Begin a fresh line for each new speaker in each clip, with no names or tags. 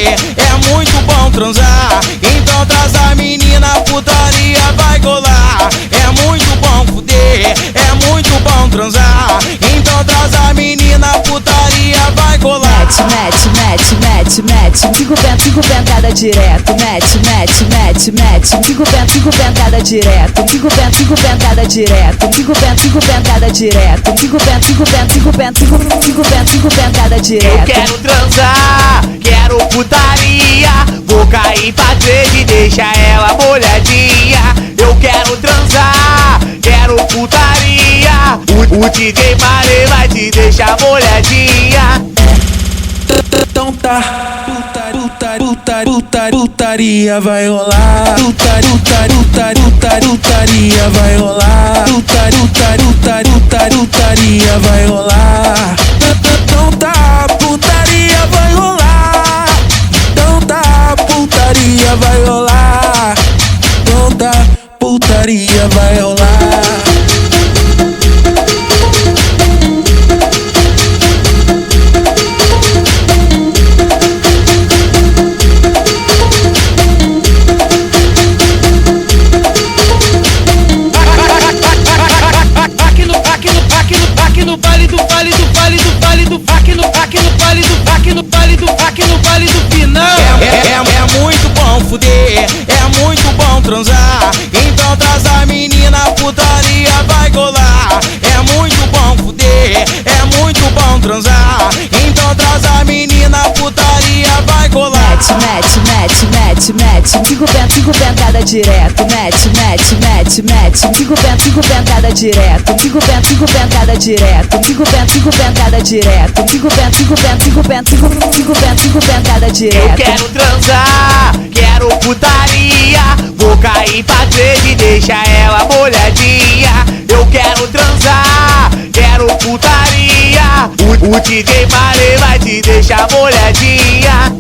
fuder, é muito bom transar. Então traz a menina, putaria vai rolar. É muito bom fuder, é muito bom transar. Então traz a menina, putaria vai rolar.
Mete, mete, mete, mete, mete. Cinco pentada direto. Mete, mete, mete, mete. Cinco pentada direto. Cinco pentada direto. Cinco pentada direto. Cinco pentada direto.
Eu quero transar, quero putaria. Vou cair pra três e deixa ela molhadinha. Eu quero transar, quero putaria. O DJ Maré vai te deixar molhadinha.
Então tá, putaria vai rolar. Putaria vai rolar. Putaria vai rolar. Então tá, putaria vai rolar. Então tá, putaria vai rolar. Então tá, putaria vai rolar.
É muito bom fuder, é muito bom transar. Então traz a menina, putaria vai rolar. É muito bom fuder, é muito bom transar. Então traz a menina, putaria vai rolar.
Mete, mete, mete, mete. Cinco pentada direto. Mete, mete, mete, mete. Cinco pentada direto. Cinco pentada direto. Cinco pentada direto. Cinco pentada direto.
Eu quero transar, quero putaria. Vou cair pra três e deixa ela molhadinha. Eu quero transar, quero putaria. O DJ Maré vai te deixar molhadinha.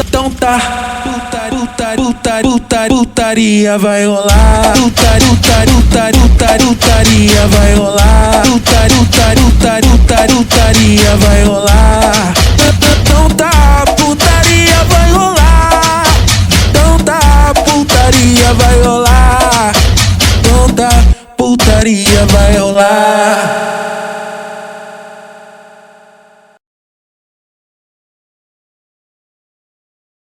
Então tá, putaria vai rolar. Putaria vai rolar. Putaria vai rolar. Então tá, putaria vai rolar. Então tá, putaria vai rolar. Então tá, putaria vai rolar.